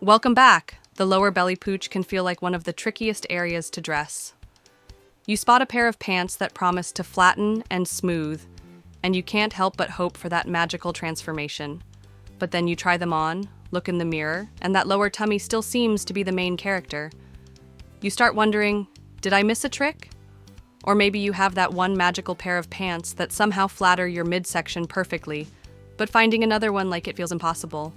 Welcome back. The lower belly pooch can feel like one of the trickiest areas to dress. You spot a pair of pants that promise to flatten and smooth, and you can't help but hope for that magical transformation. But then you try them on, look in the mirror, and that lower tummy still seems to be the main character. You start wondering, did I miss a trick? Or maybe you have that one magical pair of pants that somehow flatter your midsection perfectly, but finding another one like it feels impossible.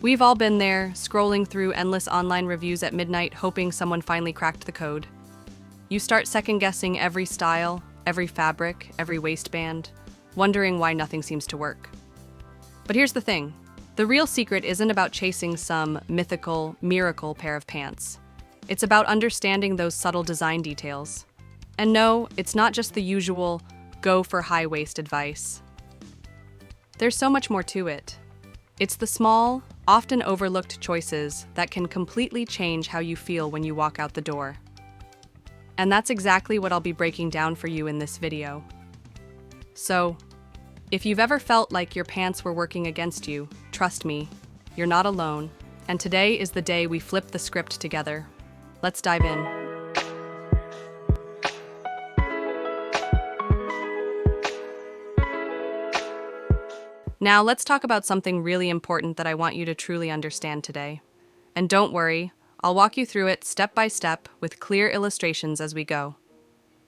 We've all been there, scrolling through endless online reviews at midnight, hoping someone finally cracked the code. You start second-guessing every style, every fabric, every waistband, wondering why nothing seems to work. But here's the thing. The real secret isn't about chasing some mythical, miracle pair of pants. It's about understanding those subtle design details. And no, it's not just the usual go for high waist advice. There's so much more to it. It's the small, often overlooked choices that can completely change how you feel when you walk out the door. And that's exactly what I'll be breaking down for you in this video. So, if you've ever felt like your pants were working against you, trust me, you're not alone. And today is the day we flip the script together. Let's dive in. Now, let's talk about something really important that I want you to truly understand today. And don't worry, I'll walk you through it step by step with clear illustrations as we go.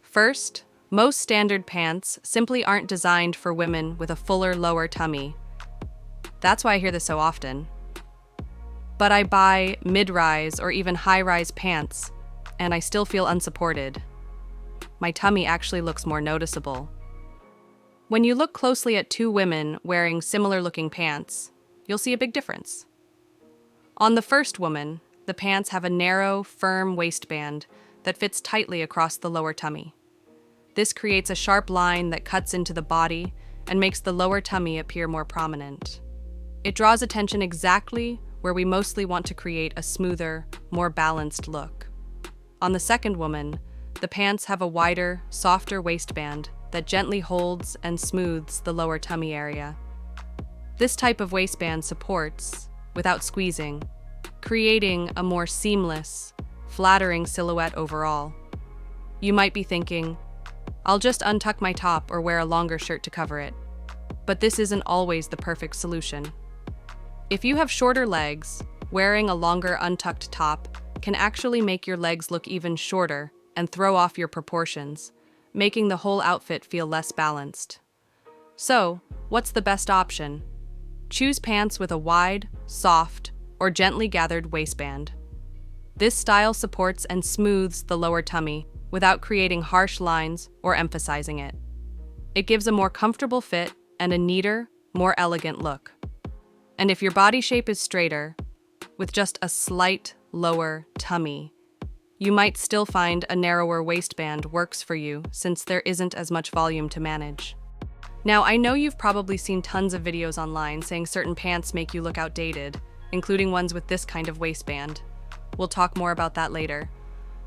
First, most standard pants simply aren't designed for women with a fuller lower tummy. That's why I hear this so often. But I buy mid-rise or even high-rise pants, and I still feel unsupported. My tummy actually looks more noticeable. When you look closely at two women wearing similar-looking pants, you'll see a big difference. On the first woman, the pants have a narrow, firm waistband that fits tightly across the lower tummy. This creates a sharp line that cuts into the body and makes the lower tummy appear more prominent. It draws attention exactly where we mostly want to create a smoother, more balanced look. On the second woman, the pants have a wider, softer waistband that gently holds and smooths the lower tummy area. This type of waistband supports, without squeezing, creating a more seamless, flattering silhouette overall. You might be thinking, I'll just untuck my top or wear a longer shirt to cover it. But this isn't always the perfect solution. If you have shorter legs, wearing a longer untucked top can actually make your legs look even shorter and throw off your proportions, making the whole outfit feel less balanced. So, what's the best option? Choose pants with a wide, soft, or gently gathered waistband. This style supports and smooths the lower tummy without creating harsh lines or emphasizing it. It gives a more comfortable fit and a neater, more elegant look. And if your body shape is straighter, with just a slight lower tummy, you might still find a narrower waistband works for you since there isn't as much volume to manage. Now, I know you've probably seen tons of videos online saying certain pants make you look outdated, including ones with this kind of waistband. We'll talk more about that later.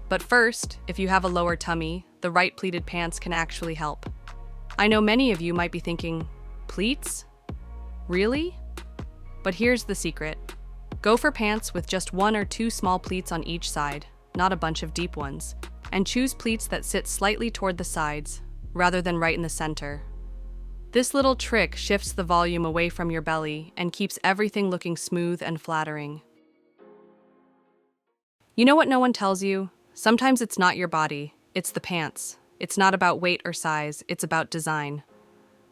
But first, if you have a lower tummy, the right pleated pants can actually help. I know many of you might be thinking, pleats? Really? But here's the secret. Go for pants with just one or two small pleats on each side, not a bunch of deep ones, and choose pleats that sit slightly toward the sides, rather than right in the center. This little trick shifts the volume away from your belly and keeps everything looking smooth and flattering. You know what no one tells you? Sometimes it's not your body, it's the pants. It's not about weight or size, it's about design.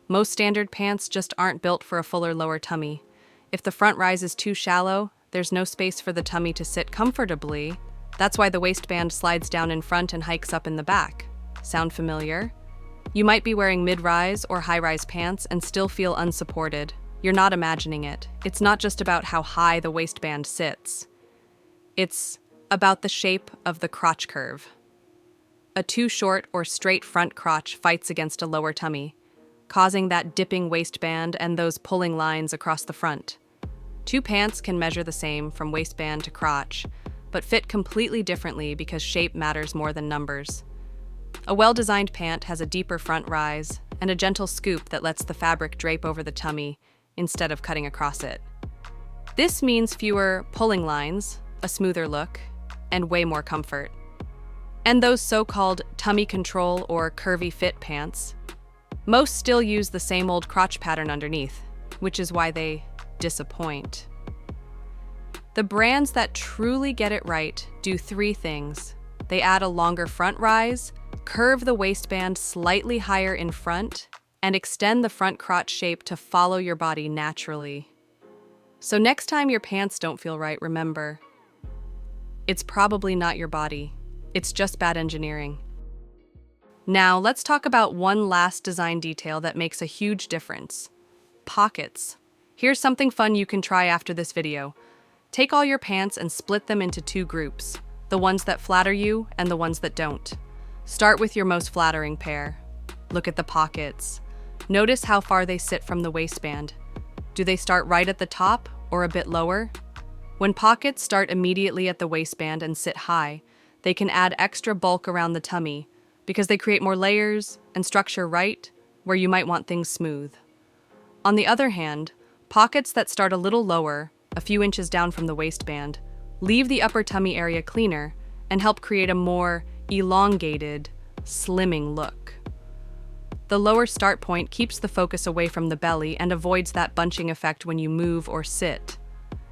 Most standard pants just aren't built for a fuller lower tummy. If the front rise is too shallow, there's no space for the tummy to sit comfortably. That's why the waistband slides down in front and hikes up in the back. Sound familiar? You might be wearing mid-rise or high-rise pants and still feel unsupported. You're not imagining it. It's not just about how high the waistband sits. It's about the shape of the crotch curve. A too short or straight front crotch fights against a lower tummy, causing that dipping waistband and those pulling lines across the front. Two pants can measure the same from waistband to crotch, but fit completely differently because shape matters more than numbers. A well-designed pant has a deeper front rise and a gentle scoop that lets the fabric drape over the tummy instead of cutting across it. This means fewer pulling lines, a smoother look, and way more comfort. And those so-called tummy control or curvy fit pants, most still use the same old crotch pattern underneath, which is why they disappoint. The brands that truly get it right do three things. They add a longer front rise, curve the waistband slightly higher in front, and extend the front crotch shape to follow your body naturally. So next time your pants don't feel right, remember, it's probably not your body. It's just bad engineering. Now, let's talk about one last design detail that makes a huge difference. Pockets. Here's something fun you can try after this video. Take all your pants and split them into two groups, the ones that flatter you and the ones that don't. Start with your most flattering pair. Look at the pockets. Notice how far they sit from the waistband. Do they start right at the top or a bit lower? When pockets start immediately at the waistband and sit high, they can add extra bulk around the tummy because they create more layers and structure right where you might want things smooth. On the other hand, pockets that start a little lower, a few inches down from the waistband, leave the upper tummy area cleaner and help create a more elongated, slimming look. The lower start point keeps the focus away from the belly and avoids that bunching effect when you move or sit.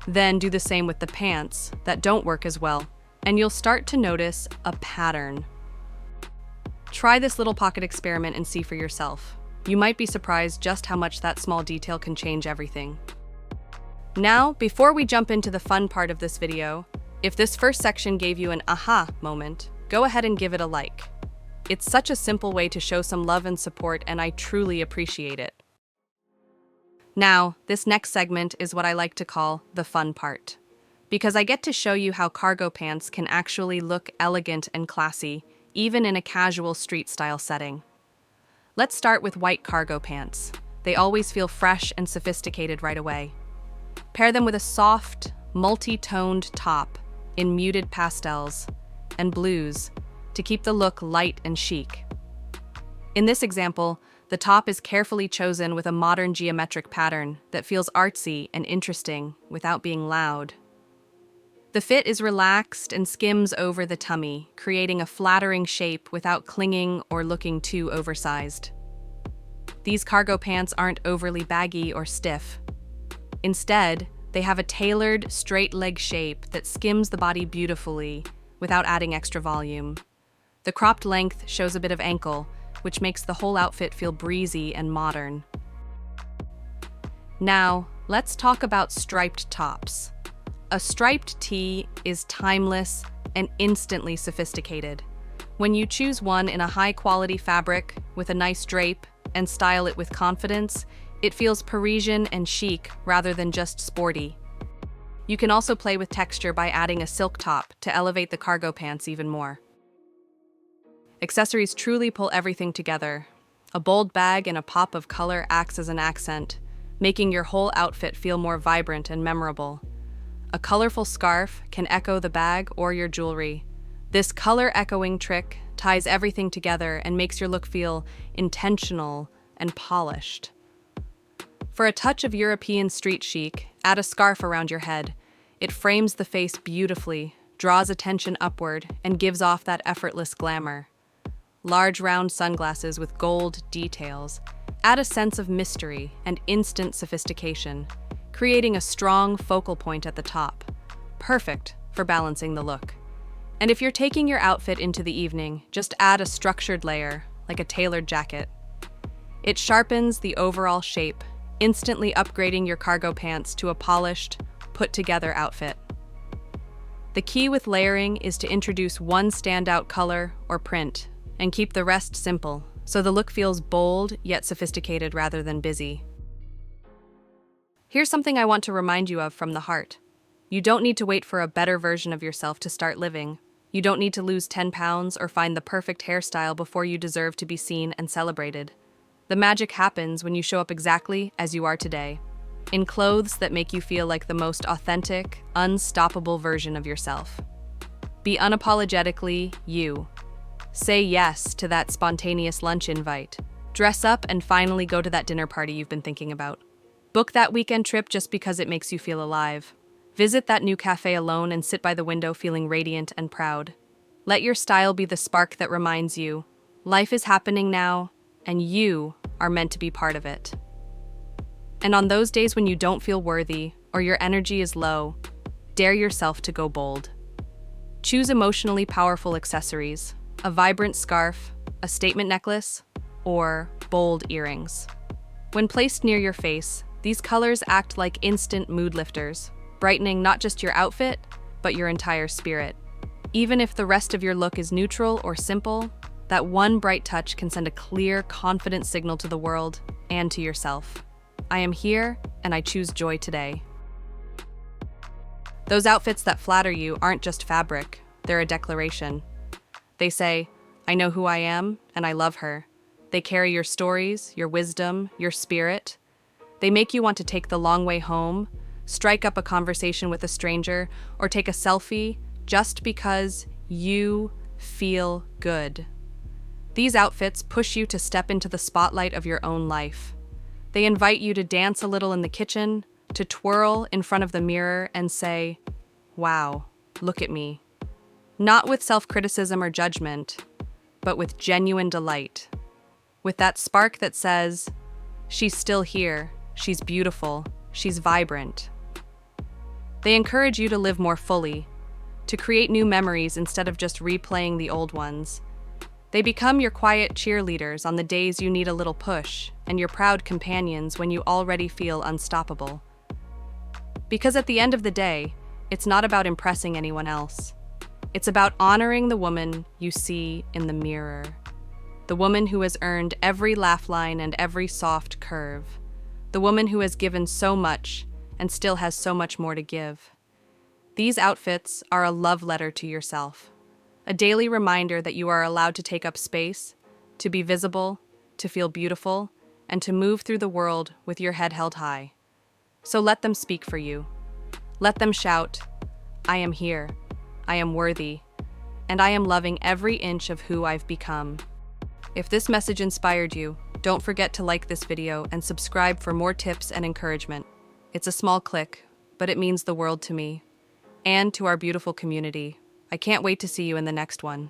Then do the same with the pants that don't work as well, and you'll start to notice a pattern. Try this little pocket experiment and see for yourself. You might be surprised just how much that small detail can change everything. Now, before we jump into the fun part of this video, if this first section gave you an aha moment, go ahead and give it a like. It's such a simple way to show some love and support, and I truly appreciate it. Now, this next segment is what I like to call the fun part, because I get to show you how cargo pants can actually look elegant and classy, even in a casual street-style setting. Let's start with white cargo pants. They always feel fresh and sophisticated right away. Pair them with a soft, multi-toned top in muted pastels and blues to keep the look light and chic. In this example, the top is carefully chosen with a modern geometric pattern that feels artsy and interesting without being loud. The fit is relaxed and skims over the tummy, creating a flattering shape without clinging or looking too oversized. These cargo pants aren't overly baggy or stiff. Instead, they have a tailored, straight leg shape that skims the body beautifully without adding extra volume. The cropped length shows a bit of ankle, which makes the whole outfit feel breezy and modern. Now, let's talk about striped tops. A striped tee is timeless and instantly sophisticated. When you choose one in a high-quality fabric with a nice drape and style it with confidence, it feels Parisian and chic rather than just sporty. You can also play with texture by adding a silk top to elevate the cargo pants even more. Accessories truly pull everything together. A bold bag and a pop of color acts as an accent, making your whole outfit feel more vibrant and memorable. A colorful scarf can echo the bag or your jewelry. This color-echoing trick ties everything together and makes your look feel intentional and polished. For a touch of European street chic, add a scarf around your head. It frames the face beautifully, draws attention upward, and gives off that effortless glamour. Large round sunglasses with gold details add a sense of mystery and instant sophistication, creating a strong focal point at the top, perfect for balancing the look. And if you're taking your outfit into the evening, just add a structured layer, like a tailored jacket. It sharpens the overall shape, instantly upgrading your cargo pants to a polished, put-together outfit. The key with layering is to introduce one standout color or print, and keep the rest simple, so the look feels bold yet sophisticated rather than busy. Here's something I want to remind you of from the heart. You don't need to wait for a better version of yourself to start living. You don't need to lose 10 pounds or find the perfect hairstyle before you deserve to be seen and celebrated. The magic happens when you show up exactly as you are today, in clothes that make you feel like the most authentic, unstoppable version of yourself. Be unapologetically you. Say yes to that spontaneous lunch invite. Dress up and finally go to that dinner party you've been thinking about. Book that weekend trip just because it makes you feel alive. Visit that new cafe alone and sit by the window feeling radiant and proud. Let your style be the spark that reminds you, life is happening now, and you are meant to be part of it. And on those days when you don't feel worthy or your energy is low, dare yourself to go bold. Choose emotionally powerful accessories, a vibrant scarf, a statement necklace, or bold earrings. When placed near your face, these colors act like instant mood lifters, brightening not just your outfit, but your entire spirit. Even if the rest of your look is neutral or simple, that one bright touch can send a clear, confident signal to the world and to yourself. I am here, and I choose joy today. Those outfits that flatter you aren't just fabric, they're a declaration. They say, I know who I am, and I love her. They carry your stories, your wisdom, your spirit. They make you want to take the long way home, strike up a conversation with a stranger, or take a selfie just because you feel good. These outfits push you to step into the spotlight of your own life. They invite you to dance a little in the kitchen, to twirl in front of the mirror and say, wow, look at me. Not with self-criticism or judgment, but with genuine delight. With that spark that says, she's still here, she's beautiful, she's vibrant. They encourage you to live more fully, to create new memories instead of just replaying the old ones. They become your quiet cheerleaders on the days you need a little push, and your proud companions when you already feel unstoppable. Because at the end of the day, it's not about impressing anyone else. It's about honoring the woman you see in the mirror. The woman who has earned every laugh line and every soft curve. The woman who has given so much and still has so much more to give. These outfits are a love letter to yourself. A daily reminder that you are allowed to take up space, to be visible, to feel beautiful, and to move through the world with your head held high. So let them speak for you. Let them shout, I am here, I am worthy, and I am loving every inch of who I've become. If this message inspired you, don't forget to like this video and subscribe for more tips and encouragement. It's a small click, but it means the world to me and to our beautiful community. I can't wait to see you in the next one.